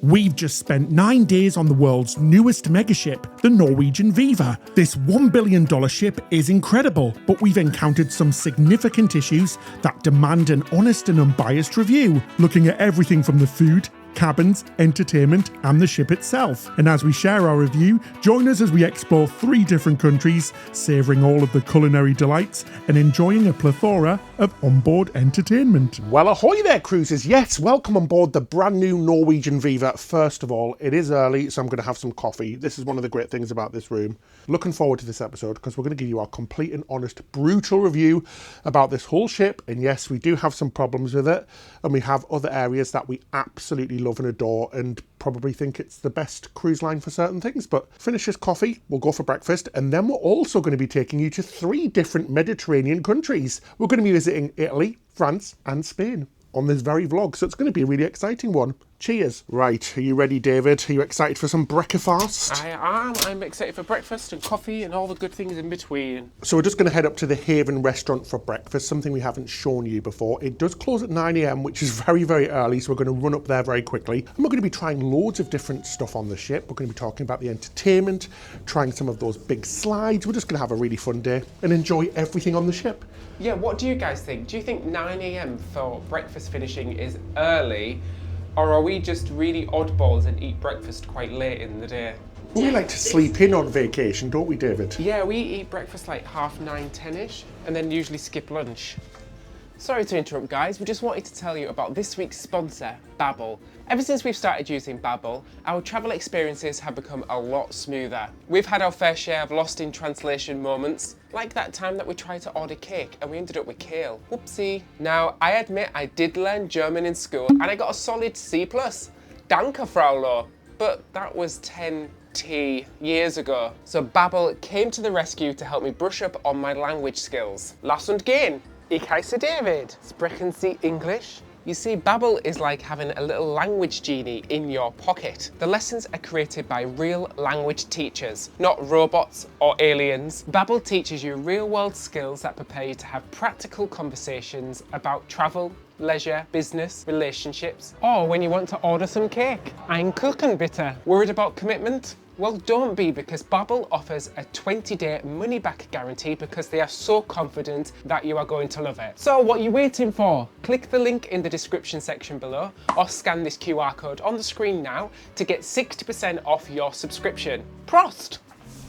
We've just spent 9 days on the world's newest megaship, the Norwegian Viva. This $1 billion ship is incredible, but we've encountered some significant issues that demand an honest and unbiased review, looking at everything from the food, cabins, entertainment, and the ship itself. And as we share our review, join us as we explore 3 different countries, savouring all of the culinary delights and enjoying a plethora of onboard entertainment. Well, ahoy there, cruisers. Yes, welcome on board the brand new Norwegian Viva. First of all, it is early, so I'm going to have some coffee. This is one of the great things about this room. Looking forward to this episode because we're going to give you our complete and honest, brutal review about this whole ship. And yes, we do have some problems with it, and we have other areas that we absolutely love and adore and probably think it's the best cruise line for certain things. But finish this coffee, we'll go for breakfast, and then we're also going to be taking you to 3 different Mediterranean countries. We're going to be visiting Italy, France and Spain on this very vlog, so it's going to be a really exciting one. Cheers. Right, are you ready, David? Are you excited for some breakfast? I am. I'm excited for breakfast and coffee and all the good things in between. So we're just going to head up to the Haven restaurant for breakfast, something we haven't shown you before. It does close at 9 a.m, which is very, very early, so we're going to run up there very quickly. And we're going to be trying loads of different stuff on the ship. We're going to be talking about the entertainment, trying some of those big slides. We're just going to have a really fun day and enjoy everything on the ship. Yeah, what do you guys think? Do you think 9 a.m. for breakfast finishing is early? Or are we just really oddballs and eat breakfast quite late in the day? We like to sleep in on vacation, don't we, David? Yeah, we eat breakfast like 9:30, 10ish, and then usually skip lunch. Sorry to interrupt, guys. We just wanted to tell you about this week's sponsor, Babbel. Ever since we've started using Babbel, our travel experiences have become a lot smoother. We've had our fair share of lost in translation moments, like that time that we tried to order cake and we ended up with kale. Whoopsie. Now, I admit I did learn German in school and I got a solid C+. Danke, Frau Lohr. But that was 10 years ago. So Babbel came to the rescue to help me brush up on my language skills. Lass und gehen. Ich heiße David. Sprechen Sie English? You see, Babbel is like having a little language genie in your pocket. The lessons are created by real language teachers, not robots or aliens. Babbel teaches you real-world skills that prepare you to have practical conversations about travel, leisure, business, relationships, or when you want to order some cake. Ein Kuchen bitte. Worried about commitment? Well, don't be, because Babbel offers a 20-day money-back guarantee because they are so confident that you are going to love it. So what are you waiting for? Click the link in the description section below or scan this QR code on the screen now to get 60% off your subscription. Prost!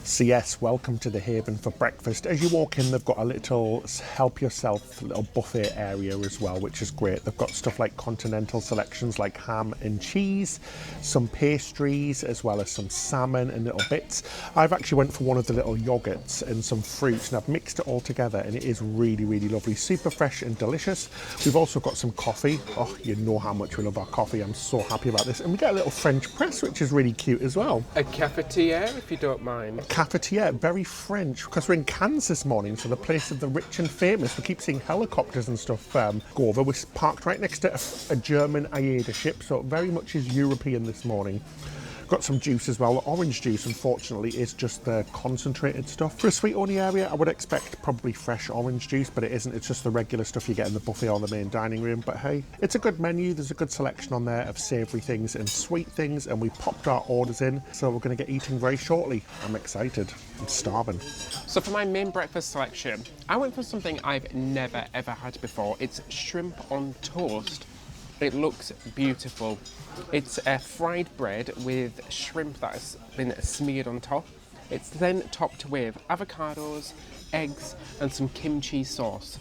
So yes, welcome to the Haven for breakfast. As you walk in, they've got a little help yourself little buffet area as well, which is great. They've got stuff like continental selections like ham and cheese, some pastries, as well as some salmon and little bits. I've actually went for one of the little yogurts and some fruits, and I've mixed it all together, and it is really, really lovely. Super fresh and delicious. We've also got some coffee. Oh, you know how much we love our coffee. I'm so happy about this. And we get a little French press, which is really cute as well. A cafetiere, if you don't mind. Cafetiere, very French, because we're in Cannes this morning, so the place of the rich and famous. We keep seeing helicopters and stuff go over. We're parked right next to a German AIDA ship, so it very much is European this morning. Got some juice as well. The orange juice, unfortunately, is just the concentrated stuff. For a sweet-only area, I would expect probably fresh orange juice, but it isn't. It's just the regular stuff you get in the buffet or the main dining room. But hey, it's a good menu. There's a good selection on there of savoury things and sweet things, and we popped our orders in, so we're going to get eating very shortly. I'm excited. I'm starving. So for my main breakfast selection, I went for something I've never ever had before. It's shrimp on toast. It looks beautiful. It's a fried bread with shrimp that has been smeared on top. It's then topped with avocados, eggs, and some kimchi sauce.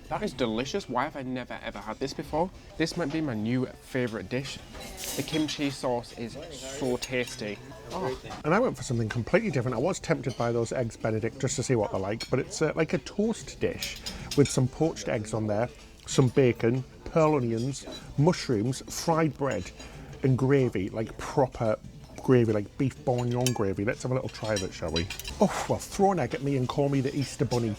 That is delicious. Why have I never ever had this before? This might be my new favourite dish. The kimchi sauce is so tasty. Oh. And I went for something completely different. I was tempted by those eggs Benedict just to see what they're like, but it's like a toast dish with some poached eggs on there, some bacon, pearl onions, mushrooms, fried bread and gravy, like proper gravy, like beef bourguignon gravy. Let's have a little try of it, shall we? Oh, well, throw an egg at me and call me the Easter Bunny.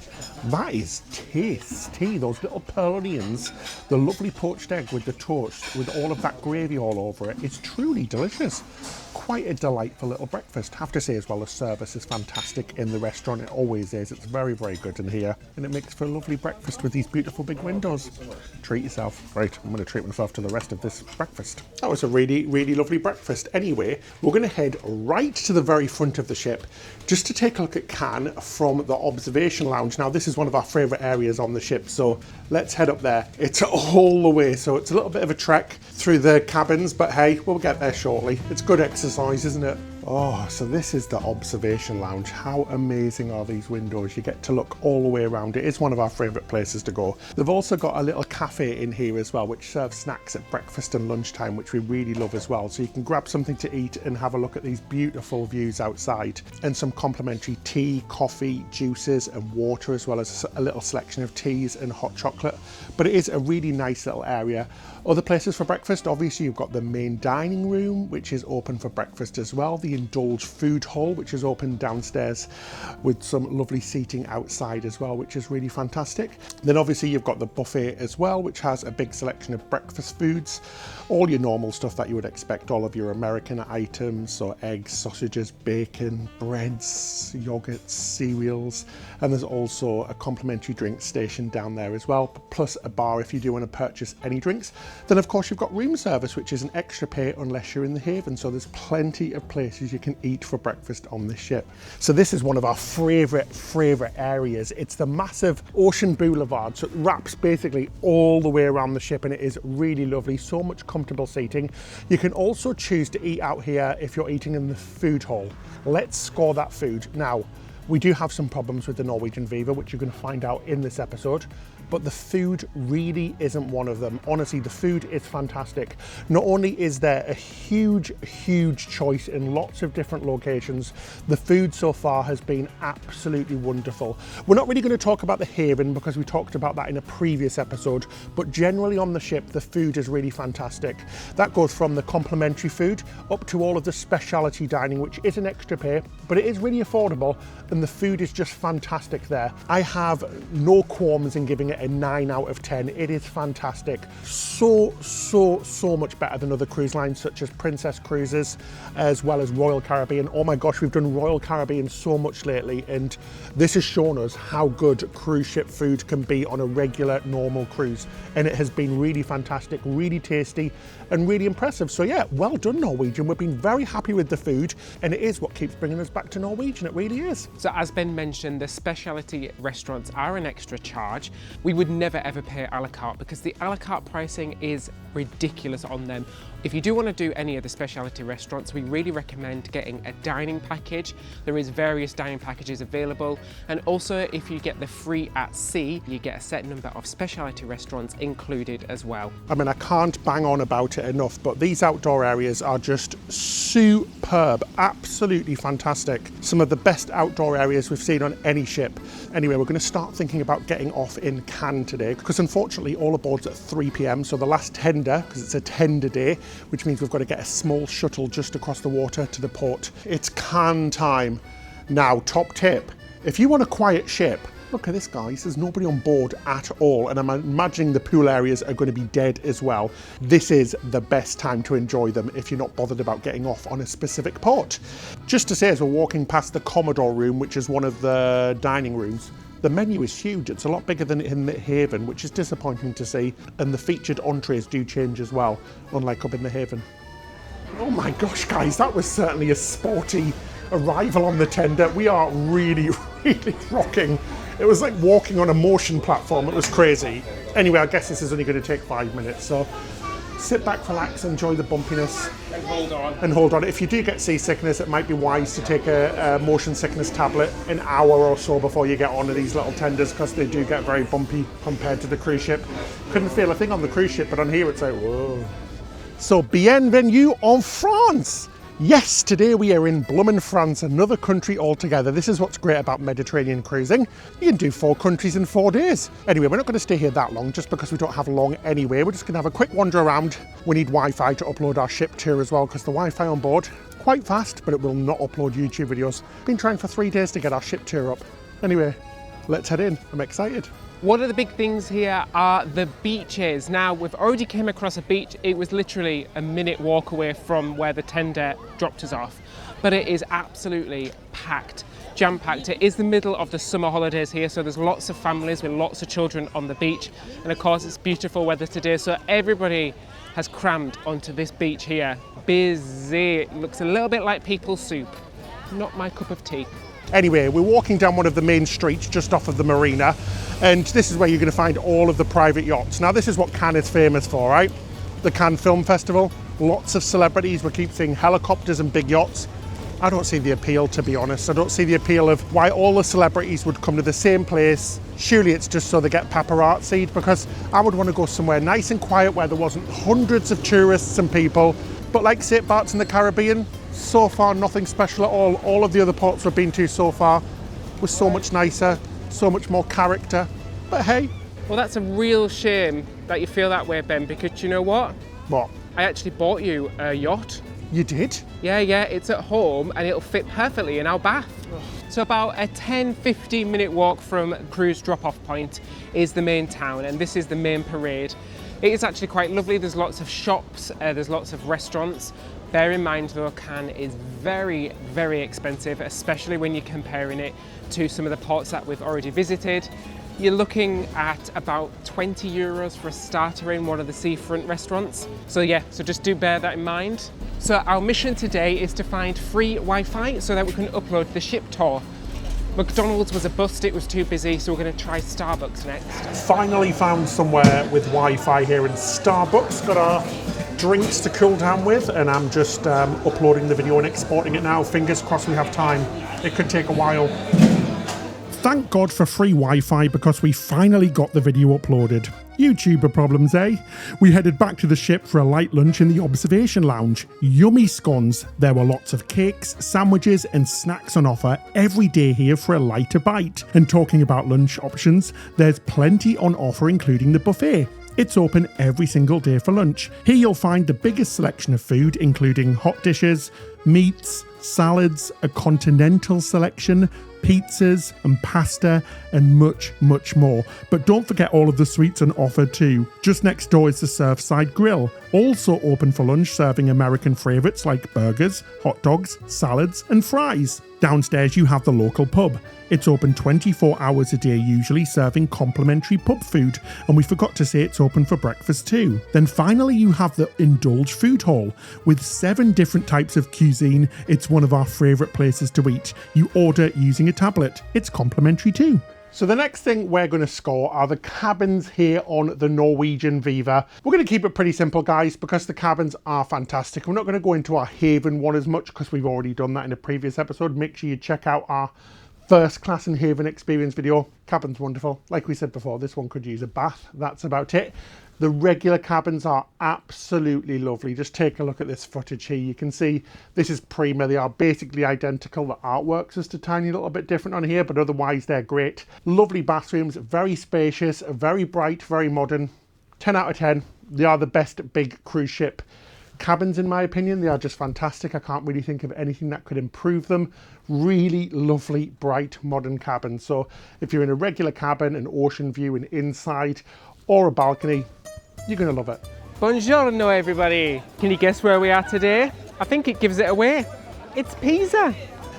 That is tasty. Those little pearl onions, the lovely poached egg with the toast, with all of that gravy all over it. It's truly delicious. Quite a delightful little breakfast. Have to say as well, the service is fantastic in the restaurant. It always is. It's very, very good in here. And it makes for a lovely breakfast with these beautiful big windows. Treat yourself. Right, I'm going to treat myself to the rest of this breakfast. That was a really, really lovely breakfast. Anyway, we're going to head right to the very front of the ship just to take a look at Cannes from the observation lounge. Now, this is one of our favourite areas on the ship, so let's head up there. It's all the way, so it's a little bit of a trek through the cabins, but hey, we'll get there shortly. It's good exercise, isn't it? Oh, so this is the observation lounge. How amazing are these windows? You get to look all the way around. It is one of our favourite places to go. They've also got a little cafe in here as well, which serves snacks at breakfast and lunchtime, which we really love as well. So you can grab something to eat and have a look at these beautiful views outside, and some complimentary tea, coffee, juices and water, as well as a little selection of teas and hot chocolate. But it is a really nice little area. Other places for breakfast, obviously you've got the main dining room, which is open for breakfast as well. The Indulge food hall, which is open downstairs with some lovely seating outside as well, which is really fantastic. Then obviously you've got the buffet as well, which has a big selection of breakfast foods, all your normal stuff that you would expect, all of your American items, so eggs, sausages, bacon, breads, yogurts, cereals, and there's also a complimentary drink station down there as well, plus a bar if you do want to purchase any drinks. Then of course you've got room service, which is an extra pay unless you're in the haven, so there's plenty of places you can eat for breakfast on this ship. So this is one of our favourite areas. It's the massive Ocean Boulevard, so it wraps basically all the way around the ship, and it is really lovely. So much comfortable seating. You can also choose to eat out here if you're eating in the food hall. Let's score that food. Now, we do have some problems with the Norwegian Viva, which you're going to find out in this episode, but the food really isn't one of them. Honestly, the food is fantastic. Not only is there a huge choice in lots of different locations, the food so far has been absolutely wonderful. We're not really going to talk about the haven because we talked about that in a previous episode, but generally on the ship, the food is really fantastic. That goes from the complimentary food up to all of the specialty dining, which is an extra pay, but it is really affordable, and the food is just fantastic there. I have no qualms in giving it a 9 out of 10. It is fantastic. So much better than other cruise lines such as Princess Cruises, as well as Royal Caribbean. Oh my gosh, we've done Royal Caribbean so much lately, and this has shown us how good cruise ship food can be on a regular, normal cruise. And it has been really fantastic, really tasty, and really impressive. So yeah, well done, Norwegian. We've been very happy with the food, and it is what keeps bringing us back to Norwegian. It really is. So as Ben mentioned, the specialty restaurants are an extra charge. We would never ever pay a la carte because the a la carte pricing is ridiculous on them. If you do want to do any of the specialty restaurants, we really recommend getting a dining package. There is various dining packages available, and also if you get the free at sea, you get a set number of specialty restaurants included as well. I mean, I can't bang on about it enough, but these outdoor areas are just superb, absolutely fantastic. Some of the best outdoor areas we've seen on any ship. Anyway, we're going to start thinking about getting off in Cannes today, because unfortunately all aboard's at 3 p.m, so the last tender, because it's a tender day, which means we've got to get a small shuttle just across the water to the port. It's Cannes time. Now, top tip, if you want a quiet ship, look at this, guys, there's nobody on board at all, and I'm imagining the pool areas are going to be dead as well. This is the best time to enjoy them if you're not bothered about getting off on a specific port. Just to say, as we're walking past the Commodore room, which is one of the dining rooms, the menu is huge. It's a lot bigger than in the Haven, which is disappointing to see, and the featured entrees do change as well, unlike up in the Haven. Oh my gosh, guys, that was certainly a sporty arrival on the tender. We are really rocking. It was like walking on a motion platform. It was crazy. Anyway, I guess this is only going to take 5 minutes, so sit back, relax, enjoy the bumpiness. And hold on. And hold on. If you do get seasickness, it might be wise to take a motion sickness tablet an hour or so before you get onto these little tenders, because they do get very bumpy compared to the cruise ship. Couldn't feel a thing on the cruise ship, but on here it's like, whoa. So, bienvenue en France! Yes, today we are in bloomin' France, another country altogether. This is what's great about Mediterranean cruising. You can do 4 countries in 4 days. Anyway, we're not going to stay here that long just because we don't have long anyway. We're just going to have a quick wander around. We need Wi-Fi to upload our ship tour as well because the Wi-Fi on board, quite fast, but it will not upload YouTube videos. Been trying for 3 days to get our ship tour up. Anyway, let's head in. I'm excited. One of the big things here are the beaches. Now, we've already came across a beach. It was literally a minute walk away from where the tender dropped us off. But it is absolutely packed, jam-packed. It is the middle of the summer holidays here, so there's lots of families with lots of children on the beach. And of course, it's beautiful weather today, so everybody has crammed onto this beach here. Busy. It looks a little bit like people's soup. Not my cup of tea. Anyway, we're walking down one of the main streets just off of the marina, and this is where you're going to find all of the private yachts. Now, this is what Cannes is famous for, right? The Cannes Film Festival. Lots of celebrities. We keep seeing helicopters and big yachts. I don't see the appeal, to be honest. I don't see the appeal of why all the celebrities would come to the same place. Surely it's just so they get paparazzi'd, because I would want to go somewhere nice and quiet where there wasn't hundreds of tourists and people. But like St. Bart's in the Caribbean, so far nothing special at all. All of the other ports we've been to so far was so much nicer, so much more character. But hey. Well, that's a real shame that you feel that way, Ben, because you know what? What? I actually bought you a yacht. You did? Yeah, it's at home and it'll fit perfectly in our bath. So about a 10-15 minute walk from cruise drop-off point is the main town, and this is the main parade. It is actually quite lovely. There's lots of shops, there's lots of restaurants. Bear in mind though, Cannes is very, very expensive, especially when you're comparing it to some of the ports that we've already visited. You're looking at about 20 euros for a starter in one of the seafront restaurants. So just do bear that in mind. So our mission today is to find free Wi-Fi so that we can upload the ship tour. McDonald's was a bust, it was too busy, so we're going to try Starbucks next. Finally found somewhere with Wi-Fi here in Starbucks. Got our drinks to cool down with, and I'm just uploading the video and exporting it now. Fingers crossed we have time. It could take a while. Thank God for free Wi-Fi, because we finally got the video uploaded. YouTuber problems, eh? We headed back to the ship for a light lunch in the observation lounge. Yummy scones. There were lots of cakes, sandwiches and snacks on offer every day here for a lighter bite. And talking about lunch options, there's plenty on offer including the buffet. It's open every single day for lunch. Here you'll find the biggest selection of food, including hot dishes, meats, salads, a continental selection, pizzas and pasta and much, much more. But don't forget all of the sweets on offer too. Just next door is the Surfside Grill, also open for lunch, serving American favourites like burgers, hot dogs, salads and fries. Downstairs you have the local pub. It's open 24 hours a day, usually serving complimentary pub food, and we forgot to say it's open for breakfast too. Then finally you have the Indulge Food Hall with 7 different types of cuisine. It's one of our favourite places to eat. You order using a tablet. It's complimentary too. So the next thing we're going to score are the cabins here on the Norwegian Viva. We're going to keep it pretty simple, guys, because the cabins are fantastic. We're not going to go into our Haven one as much because we've already done that in a previous episode. Make sure you check out our first class and Haven experience video. Cabin's wonderful. Like we said before, this one could use a bath. That's about it. The regular cabins are absolutely lovely. Just take a look at this footage here. You can see this is Prima. They are basically identical. The artwork's just a tiny little bit different on here, but otherwise they're great. Lovely bathrooms, very spacious, very bright, very modern. 10 out of 10. They are the best big cruise ship cabins in my opinion. They are just fantastic. I can't really think of anything that could improve them. Really lovely, bright, modern cabins. So if you're in a regular cabin, an ocean view, an inside, or a balcony, you're going to love it. Buongiorno everybody. Can you guess where we are today? I think it gives it away. It's Pisa.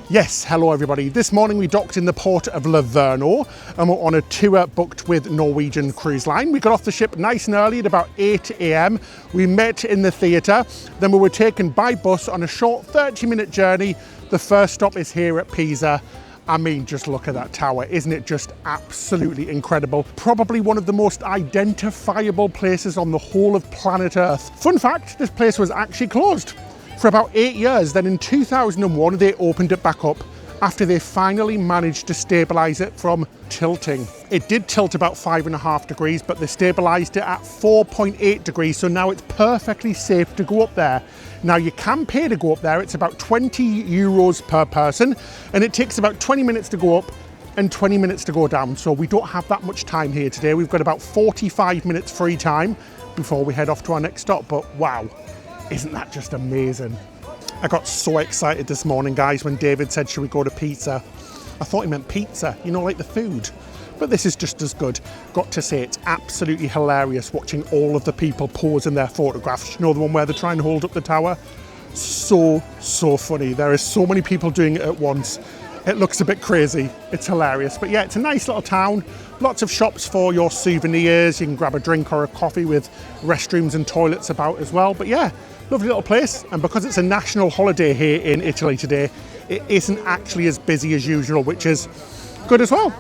Yes, hello everybody. This morning we docked in the port of Livorno and we're on a tour booked with Norwegian Cruise Line. We got off the ship nice and early at about 8 AM. We met in the theatre, then we were taken by bus on a short 30-minute journey. The first stop is here at Pisa. I mean, just look at that tower. Isn't it just absolutely incredible? Probably one of the most identifiable places on the whole of planet Earth. Fun fact, this place was actually closed for about 8 years. Then in 2001, they opened it back up after they finally managed to stabilise it from tilting. It did tilt about 5.5 degrees, but they stabilised it at 4.8 degrees. So now it's perfectly safe to go up there. Now you can pay to go up there, it's about 20 euros per person, and it takes about 20 minutes to go up and 20 minutes to go down. So we don't have that much time here today. We've got about 45 minutes free time before we head off to our next stop. But wow, isn't that just amazing? I got so excited this morning, guys, when David said, should we go to Pisa? I thought he meant pizza, you know, like the food. But this is just as good. Got to say, it's absolutely hilarious watching all of the people pose in their photographs. You know, the one where they're trying to hold up the tower? So funny. There are so many people doing it at once. It looks a bit crazy. It's hilarious. But yeah, it's a nice little town. Lots of shops for your souvenirs. You can grab a drink or a coffee with restrooms and toilets about as well. But yeah, lovely little place. And because it's a national holiday here in Italy today, it isn't actually as busy as usual, which is good as well.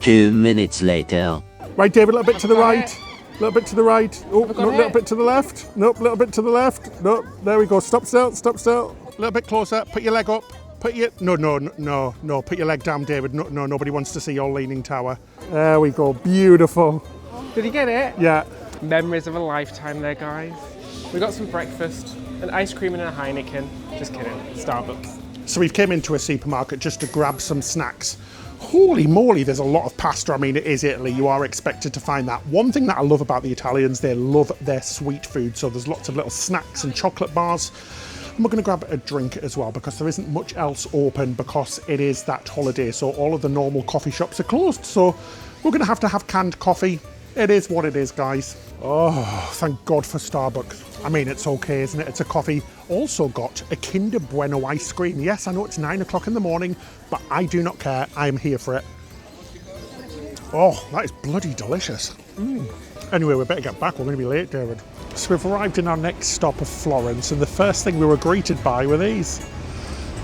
2 minutes later. Right, David, a little bit to the right. A little bit to the right. Oh, no, a little bit to the left. Nope, a little bit to the left. Nope, there we go. Stop still, stop still. A little bit closer. Put your leg up. Put your... No. Put your leg down, David. No, nobody wants to see your leaning tower. There we go. Beautiful. Did you get it? Yeah. Memories of a lifetime there, guys. We got some breakfast, an ice cream and a Heineken. Just kidding, Starbucks. So we've came into a supermarket just to grab some snacks. Holy moly, there's a lot of pasta. I mean, it is Italy. You are expected to find that. One thing that I love about the Italians, they love their sweet food. So there's lots of little snacks and chocolate bars. And we're going to grab a drink as well because there isn't much else open because it is that holiday. So all of the normal coffee shops are closed. So we're going to have canned coffee. It is what it is, guys. Oh, thank God for Starbucks. I mean, it's okay, isn't it? It's a coffee. Also got a Kinder Bueno ice cream. Yes, I know it's 9 o'clock in the morning, but I do not care. I am here for it. Oh, that is bloody delicious. Anyway, we better get back. We're going to be late, David. So we've arrived in our next stop of Florence, and the first thing we were greeted by were these.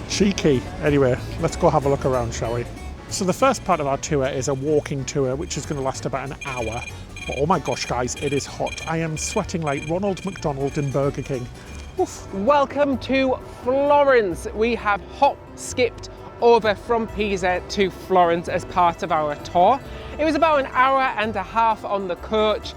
Cheeky. Anyway, let's go have a look around, shall we? So the first part of our tour is a walking tour, which is going to last about an hour. But oh my gosh, guys, it is hot. I am sweating like Ronald McDonald in Burger King. Oof. Welcome to Florence. We have skipped over from Pisa to Florence as part of our tour. It was about an hour and a half on the coach.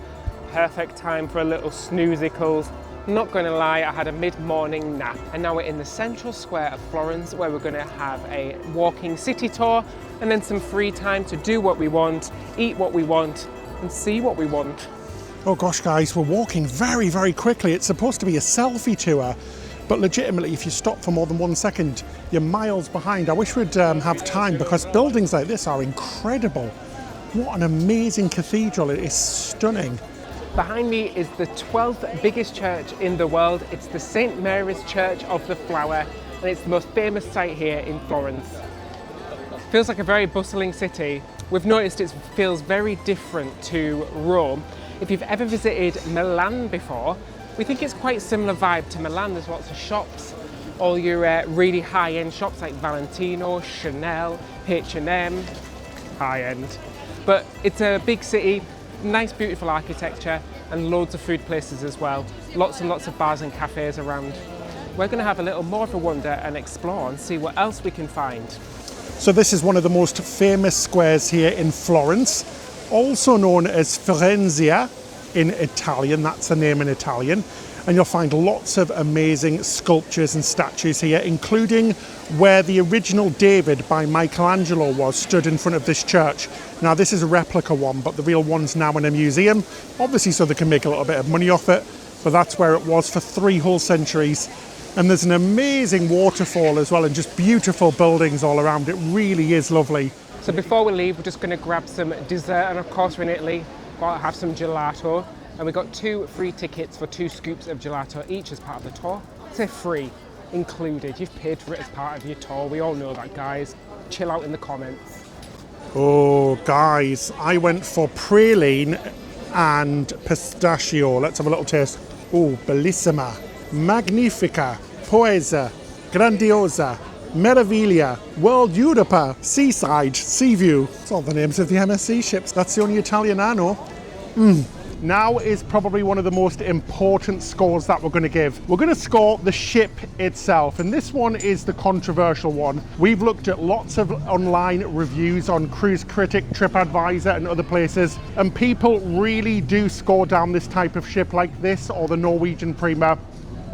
Perfect time for a little snoozicles. Not going to lie, I had a mid-morning nap. And now we're in the central square of Florence where we're going to have a walking city tour and then some free time to do what we want, eat what we want and see what we want. Oh gosh, guys, we're walking very quickly. It's supposed to be a selfie tour, but legitimately, if you stop for more than 1 second, you're miles behind. I wish we'd have time because buildings like this are incredible. What an amazing cathedral. It is stunning. Behind me is the 12th biggest church in the world. It's the St. Mary's Church of the Flower, and it's the most famous site here in Florence. Feels like a very bustling city. We've noticed it feels very different to Rome. If you've ever visited Milan before, we think it's quite similar vibe to Milan. There's lots of shops, all your really high-end shops like Valentino, Chanel, H&M, high-end. But it's a big city, nice beautiful architecture and loads of food places as well. Lots and lots of bars and cafes around. We're going to have a little more of a wander and explore and see what else we can find. So this is one of the most famous squares here in Florence, also known as Firenze in Italian. That's the name in Italian. And you'll find lots of amazing sculptures and statues here, including where the original David by Michelangelo was stood in front of this church. Now this is a replica one, but the real one's now in a museum, obviously so they can make a little bit of money off it, but that's where it was for 3 whole centuries. And there's an amazing waterfall as well and just beautiful buildings all around. It really is lovely. So before we leave, we're just going to grab some dessert, and of course we're in Italy, got to have some gelato. And we got 2 free tickets for 2 scoops of gelato each as part of the tour. Say free, included. You've paid for it as part of your tour. We all know that, guys. Chill out in the comments. Oh, guys, I went for praline and pistachio. Let's have a little taste. Oh, bellissima, magnifica, poesa, grandiosa, meraviglia, world Europa, seaside, sea view. It's all the names of the MSC ships. That's the only Italian I know. Now is probably one of the most important scores that we're going to give. We're going to score the ship itself, and this one is the controversial one. We've looked at lots of online reviews on Cruise Critic, TripAdvisor and other places, and people really do score down this type of ship like this or the Norwegian Prima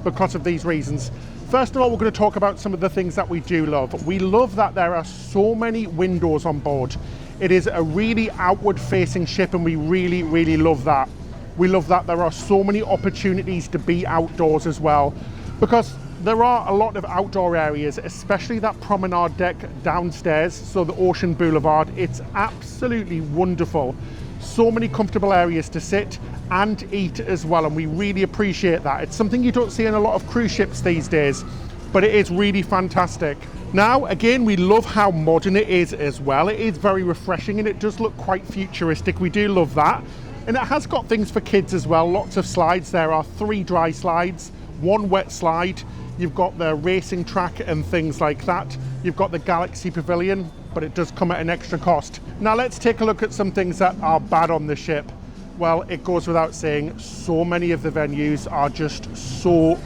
because of these reasons. First of all, we're going to talk about some of the things that we do love. We love that there are so many windows on board. It is a really outward facing ship, and we really, really love that. We love that there are so many opportunities to be outdoors as well, because there are a lot of outdoor areas, especially that promenade deck downstairs, so the Ocean Boulevard. It's absolutely wonderful. So many comfortable areas to sit and eat as well, and we really appreciate that. It's something you don't see in a lot of cruise ships these days, but it is really fantastic. Now, again, we love how modern it is as well. It is very refreshing, and it does look quite futuristic. We do love that. And it has got things for kids as well. Lots of slides. There are 3 dry slides, 1 wet slide. You've got the racing track and things like that. You've got the Galaxy Pavilion, but it does come at an extra cost. Now let's take a look at some things that are bad on the ship. Well, it goes without saying, so many of the venues are just so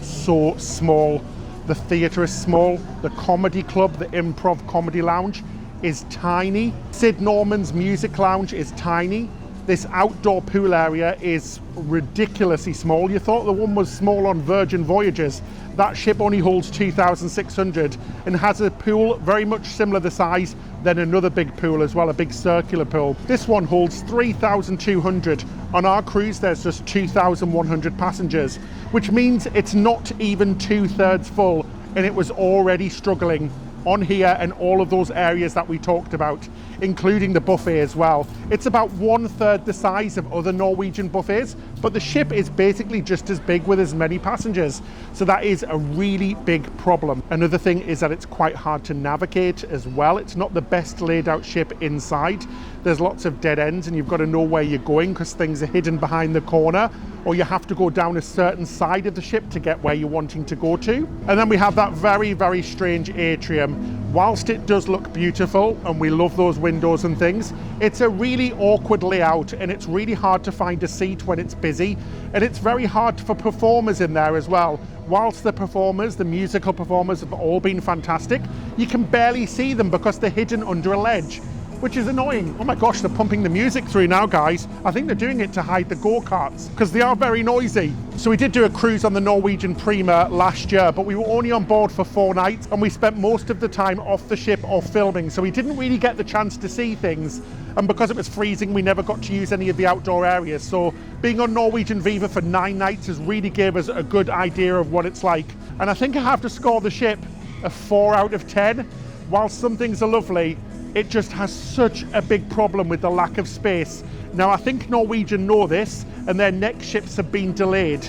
small. The theatre is small. The comedy club, the Improv Comedy Lounge, is tiny. Sid Norman's Music Lounge is tiny. This outdoor pool area is ridiculously small. You thought the one was small on Virgin Voyages. That ship only holds 2,600 and has a pool very much similar the size than another big pool as well, a big circular pool. This one holds 3,200. On our cruise, there's just 2,100 passengers, which means it's not even 2/3 full, and it was already struggling on here and all of those areas that we talked about, including the buffet as well. It's about 1/3 the size of other Norwegian buffets, but the ship is basically just as big with as many passengers. So that is a really big problem. Another thing is that it's quite hard to navigate as well. It's not the best laid out ship inside. There's lots of dead ends, and you've got to know where you're going because things are hidden behind the corner, or you have to go down a certain side of the ship to get where you're wanting to go to. And then we have that very strange atrium. Whilst it does look beautiful, and we love those windows and things, it's a really awkward layout, and it's really hard to find a seat when it's busy, and it's very hard for performers in there as well. Whilst the performers, the musical performers, have all been fantastic, you can barely see them because they're hidden under a ledge, which is annoying. Oh my gosh, they're pumping the music through now, guys. I think they're doing it to hide the go-karts because they are very noisy. So we did do a cruise on the Norwegian Prima last year, but we were only on board for 4 nights, and we spent most of the time off the ship or filming, so we didn't really get the chance to see things. And because it was freezing, we never got to use any of the outdoor areas. So being on Norwegian Viva for 9 nights has really gave us a good idea of what it's like. And I think I have to score the ship a 4 out of 10. While some things are lovely, it just has such a big problem with the lack of space. Now, I think Norwegian know this, and their next ships have been delayed.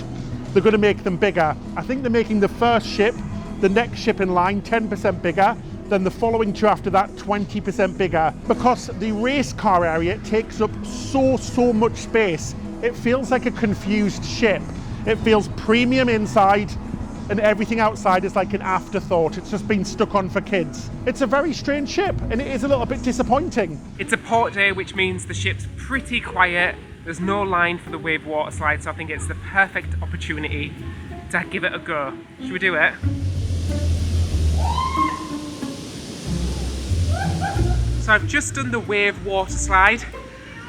They're going to make them bigger. I think they're making the first ship, the next ship in line, 10% bigger, then the following 2 after that, 20% bigger, because the race car area takes up so much space. It feels like a confused ship. It feels premium inside, and everything outside is like an afterthought. It's just been stuck on for kids. It's a very strange ship, and it is a little bit disappointing. It's a port day, which means the ship's pretty quiet. There's no line for the wave water slide, so I think it's the perfect opportunity to give it a go. Should we do it? So I've just done the wave water slide.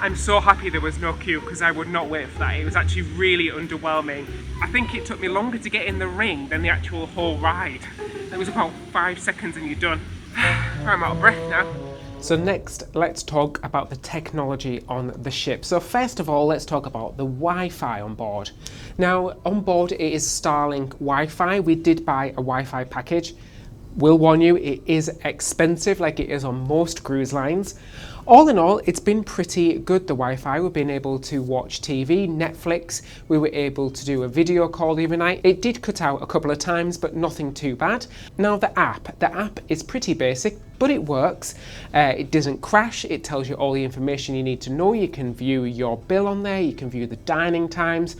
I'm so happy there was no queue because I would not wait for that. It was actually really underwhelming. I think it took me longer to get in the ring than the actual whole ride. It was about 5 seconds and you're done. I'm out of breath now. So next, let's talk about the technology on the ship. So first of all, let's talk about the Wi-Fi on board. Now, on board it is Starlink Wi-Fi. We did buy a Wi-Fi package. Will warn you, it is expensive like it is on most cruise lines. All in all, it's been pretty good, the Wi-Fi. We've been able to watch TV, Netflix. We were able to do a video call the other night. It did cut out a couple of times, but nothing too bad. Now the app is pretty basic, but it works. It doesn't crash. It tells you all the information you need to know. You can view your bill on there. You can view the dining times.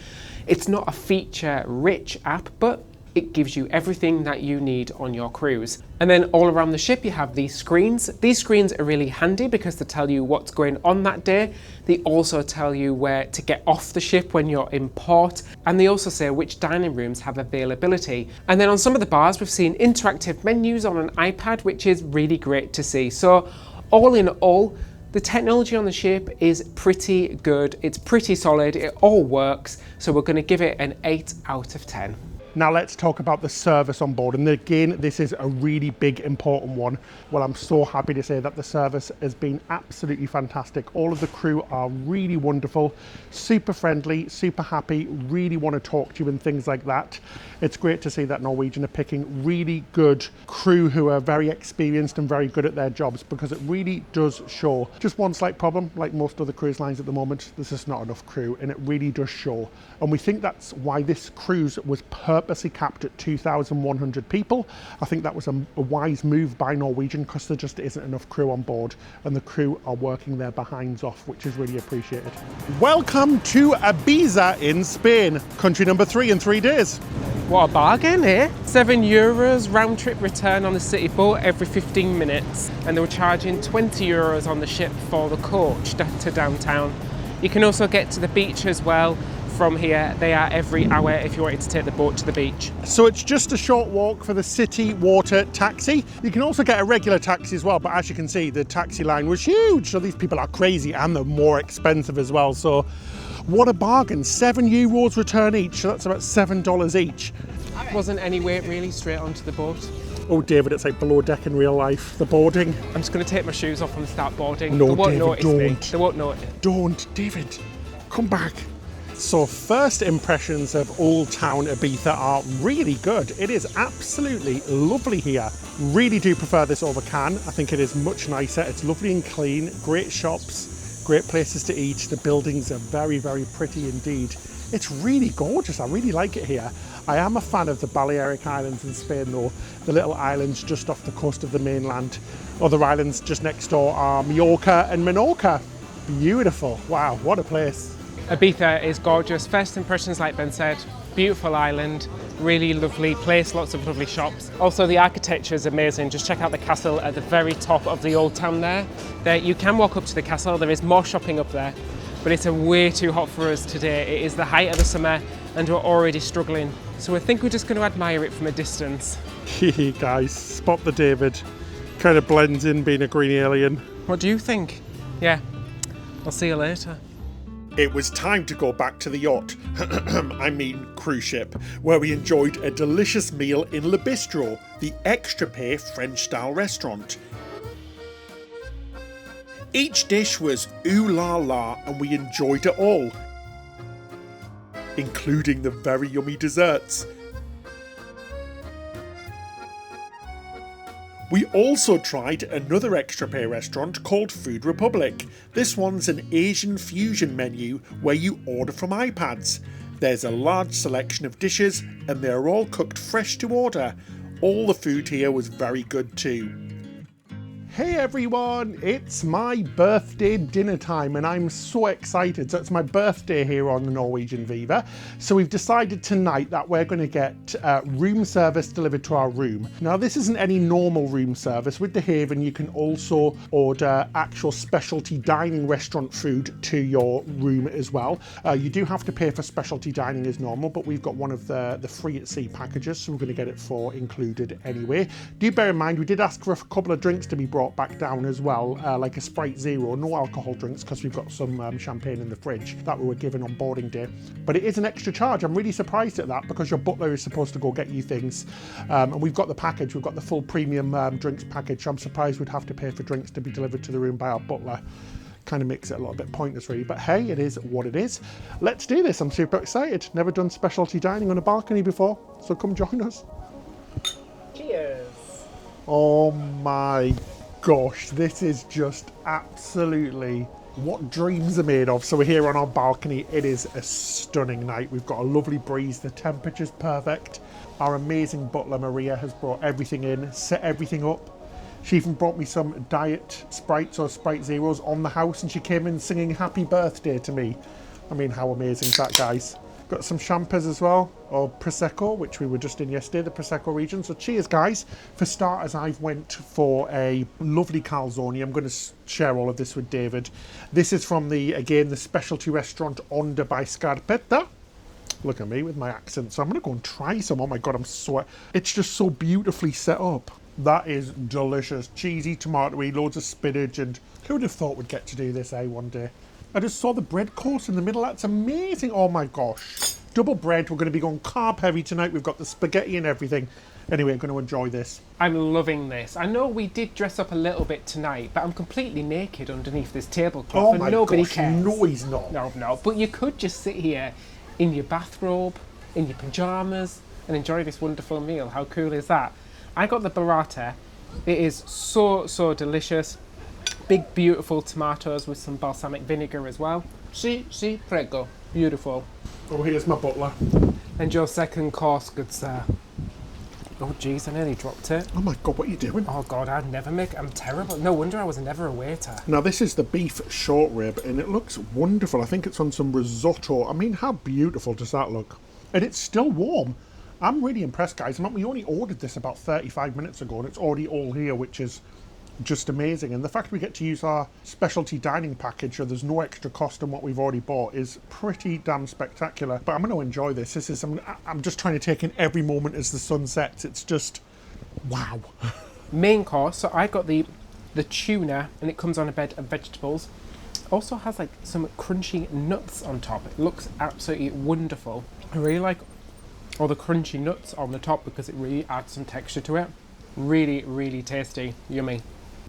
It's not a feature-rich app, but it gives you everything that you need on your cruise. And then all around the ship you have these screens. These screens are really handy because they tell you what's going on that day. They also tell you where to get off the ship when you're in port, and they also say which dining rooms have availability. And then on some of the bars we've seen interactive menus on an iPad, which is really great to see. So all in all, the technology on the ship is pretty good. It's pretty solid. It all works. So we're going to give it an 8 out of 10. Now let's talk about the service on board. And again, this is a really big, important one. Well, I'm so happy to say that the service has been absolutely fantastic. All of the crew are really wonderful, super friendly, super happy, really want to talk to you and things like that. It's great to see that Norwegian are picking really good crew who are very experienced and very good at their jobs, because it really does show. Just one slight problem, like most other cruise lines at the moment, there's just not enough crew, and it really does show. And we think that's why this cruise was purposely capped at 2,100 people. I think that was a wise move by Norwegian, because there just isn't enough crew on board, and the crew are working their behinds off, which is really appreciated. Welcome to Ibiza in Spain, country number 3 in 3 days. What a bargain, eh? €7 round trip return on the city boat every 15 minutes, and they were charging €20 on the ship for the coach to downtown. You can also get to the beach as well from here. They are every hour if you wanted to take the boat to the beach. So it's just a short walk for the city water taxi. You can also get a regular taxi as well, but as you can see, the taxi line was huge. So these people are crazy, and they're more expensive as well. So what a bargain, €7 return each. So that's about $7 each. Wasn't any wait really, straight onto the boat. Oh, David, it's like below deck in real life, the boarding. I'm just going to take my shoes off and start boarding. No, they won't David, notice me. don't. They won't notice. Don't, David, come back. So first impressions of Old Town Ibiza are really good. It is absolutely lovely here. Really do prefer this over Cannes. I think it is much nicer. It's lovely and clean, great shops, great places to eat. The buildings are very, very pretty indeed. It's really gorgeous. I really like it here. I am a fan of the Balearic Islands in Spain though, the little islands just off the coast of the mainland. Other islands just next door are Mallorca and Menorca. Beautiful. Wow, what a place. Ibiza is gorgeous. First impressions, like Ben said, beautiful island, really lovely place, lots of lovely shops. Also, the architecture is amazing. Just check out the castle at the very top of the old town there. You can walk up to the castle. There is more shopping up there, but it's way too hot for us today. It is the height of the summer and we're already struggling. So I think we're just going to admire it from a distance. Guys, spot the David. Kind of blends in being a green alien. What do you think? Yeah, I'll see you later. It was time to go back to the yacht, I mean cruise ship, where we enjoyed a delicious meal in Le Bistro, the extra pay French-style restaurant. Each dish was ooh la la, and we enjoyed it all, including the very yummy desserts. We also tried another extra pay restaurant called Food Republic. This one's an Asian fusion menu where you order from iPads. There's a large selection of dishes and they're all cooked fresh to order. All the food here was very good too. Hey everyone, it's my birthday dinner time and I'm so excited. So it's my birthday here on the Norwegian Viva. So we've decided tonight that we're going to get room service delivered to our room. Now this isn't any normal room service. With the Haven you can also order actual specialty dining restaurant food to your room as well. You do have to pay for specialty dining as normal, but we've got one of the free at sea packages, so we're going to get it for included anyway. Do bear in mind we did ask for a couple of drinks to be brought back down as well, like a Sprite Zero, no alcohol drinks because we've got some champagne in the fridge that we were given on boarding day, but it is an extra charge. I'm really surprised at that because your butler is supposed to go get you things, and we've got the package, we've got the full premium drinks package, so I'm surprised we'd have to pay for drinks to be delivered to the room by our butler. Kind of makes it a little bit pointless really, but hey, it is what it is. Let's do this. I'm super excited. Never done specialty dining on a balcony before, so come join us. Cheers. Oh my gosh, this is just absolutely what dreams are made of. So we're here on our balcony. It is a stunning night. We've got a lovely breeze. The temperature's perfect. Our amazing butler Maria has brought everything in, set everything up. She even brought me some diet Sprites or Sprite Zeros on the house, and she came in singing happy birthday to me. I mean, how amazing is that, guys? Got some champers as well, or Prosecco, which we were just in yesterday, the Prosecco region. So cheers, guys. For starters, I've went for a lovely calzone. I'm going to share all of this with David. This is from again, the specialty restaurant Onda by Scarpetta. Look at me with my accent. So I'm going to go and try some. Oh my God, it's just so beautifully set up. That is delicious. Cheesy, tomatoey, loads of spinach, and who would have thought we'd get to do this, one day? I just saw the bread course in the middle. That's amazing. Oh my gosh. double bread. We're going to be going carb heavy tonight. We've got the spaghetti and everything. Anyway, I'm going to enjoy this. I'm loving this. I know we did dress up a little bit tonight, but I'm completely naked underneath this tablecloth, Oh and my nobody gosh, cares. no he's not. No. But you could just sit here in your bathrobe, in your pyjamas, and enjoy this wonderful meal. How cool is that? I got the burrata. It is so delicious. Big, beautiful tomatoes with some balsamic vinegar as well. Si, prego. Beautiful. Oh, here's my butler. And your second course, good sir. Oh, jeez, I nearly dropped it. Oh my God, what are you doing? Oh, God, I'm terrible. No wonder I was never a waiter. Now, this is the beef short rib, and it looks wonderful. I think it's on some risotto. I mean, how beautiful does that look? And it's still warm. I'm really impressed, guys. I mean, we only ordered this about 35 minutes ago, and it's already all here, which is just amazing. And the fact we get to use our specialty dining package, so there's no extra cost on what we've already bought, is pretty damn spectacular. But I'm going to enjoy this. I'm just trying to take in every moment as the sun sets. It's just wow. Main course, so I got the tuna, and it comes on a bed of vegetables. Also has like some crunchy nuts on top. It looks absolutely wonderful. I really like all the crunchy nuts on the top because it really adds some texture to it. Really tasty. Yummy.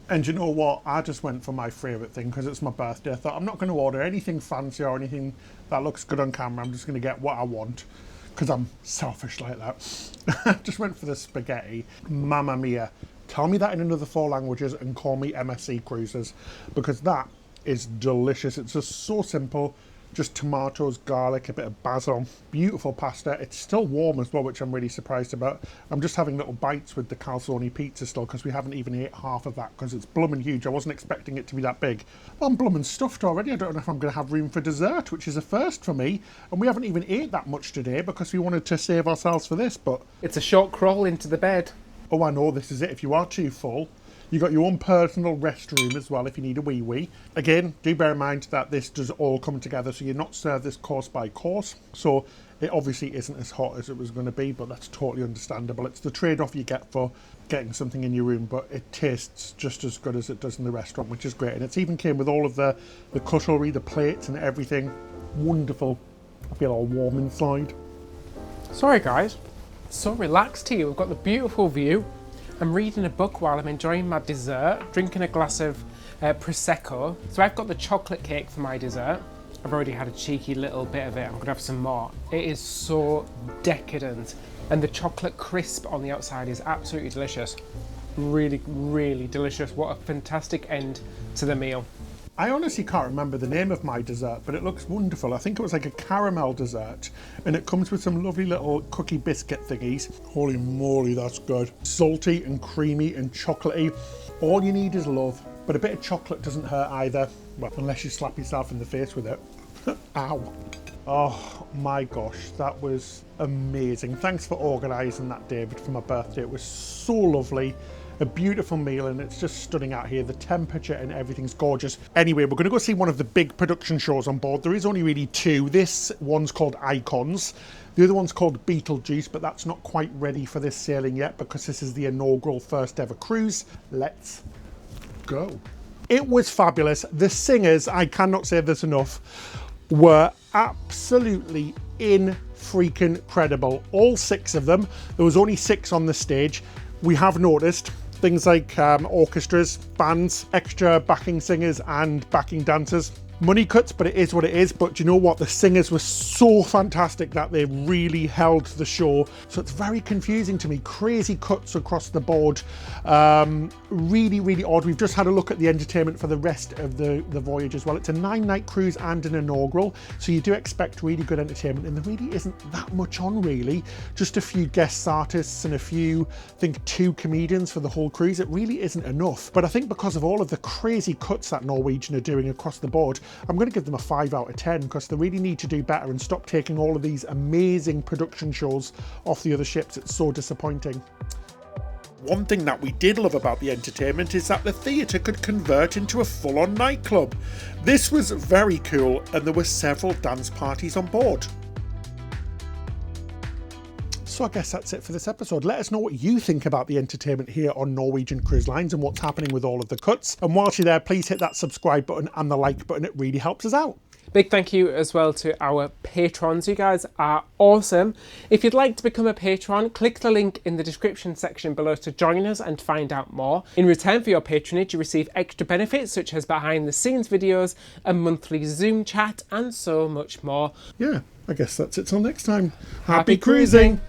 And you know what? I just went for my favourite thing because it's my birthday. I thought I'm not going to order anything fancy or anything that looks good on camera. I'm just going to get what I want because I'm selfish like that. I just went for the spaghetti. Mamma mia. Tell me that in another 4 languages and call me MSC Cruisers, because that is delicious. It's just so simple. Just tomatoes, garlic, a bit of basil. Beautiful pasta. It's still warm as well, which I'm really surprised about. I'm just having little bites with the calzone pizza still because we haven't even ate half of that because it's bloomin' huge. I wasn't expecting it to be that big. Well, I'm bloomin' stuffed already. I don't know if I'm going to have room for dessert, which is a first for me. And we haven't even ate that much today because we wanted to save ourselves for this, but... It's a short crawl into the bed. Oh, I know, this is it. If you are too full, you got your own personal restroom as well if you need a wee. Again, do bear in mind that this does all come together, so you're not served this course by course. So it obviously isn't as hot as it was going to be, but that's totally understandable. It's the trade-off you get for getting something in your room, but it tastes just as good as it does in the restaurant, which is great. And it's even came with all of the cutlery, the plates and everything. Wonderful. I feel all warm inside. Sorry guys, so relaxed here. We've got the beautiful view. I'm reading a book while I'm enjoying my dessert, drinking a glass of Prosecco. So I've got the chocolate cake for my dessert. I've already had a cheeky little bit of it. I'm gonna have some more. It is so decadent. And the chocolate crisp on the outside is absolutely delicious. Really delicious. What a fantastic end to the meal. I honestly can't remember the name of my dessert, but it looks wonderful. I think it was like a caramel dessert, and it comes with some lovely little cookie biscuit thingies. Holy moly, that's good. Salty and creamy and chocolatey. All you need is love, but a bit of chocolate doesn't hurt either. Well, unless you slap yourself in the face with it. Ow. Oh my gosh, that was amazing. Thanks for organising that, David, for my birthday. It was so lovely. A beautiful meal, and it's just stunning out here. The temperature and everything's gorgeous. Anyway, we're going to go see one of the big production shows on board. There is only really 2. This one's called Icons. The other one's called Beetlejuice, but that's not quite ready for this sailing yet because this is the inaugural first ever cruise. Let's go. It was fabulous. The singers, I cannot say this enough, were absolutely freaking incredible. All 6 of them. There was only 6 on the stage. We have noticed things like orchestras, bands, extra backing singers and backing dancers. Money cuts, but it is what it is. But do you know what? The singers were so fantastic that they really held the show. So it's very confusing to me. Crazy cuts across the board. Really odd. We've just had a look at the entertainment for the rest of the voyage as well. It's a 9-night cruise and an inaugural. So you do expect really good entertainment. And there really isn't that much on, really. Just a few guest artists and a few, I think 2 comedians for the whole cruise. It really isn't enough. But I think because of all of the crazy cuts that Norwegian are doing across the board, I'm going to give them a 5 out of 10 because they really need to do better and stop taking all of these amazing production shows off the other ships. It's so disappointing. One thing that we did love about the entertainment is that the theatre could convert into a full-on nightclub. This was very cool, and there were several dance parties on board. So I guess that's it for this episode. Let us know what you think about the entertainment here on Norwegian Cruise Lines and what's happening with all of the cuts. And whilst you're there, please hit that subscribe button and the like button. It really helps us out. Big thank you as well to our patrons. You guys are awesome. If you'd like to become a patron, click the link in the description section below to join us and find out more. In return for your patronage, you receive extra benefits such as behind the scenes videos, a monthly Zoom chat, and so much more. Yeah, I guess that's it till next time. Happy cruising!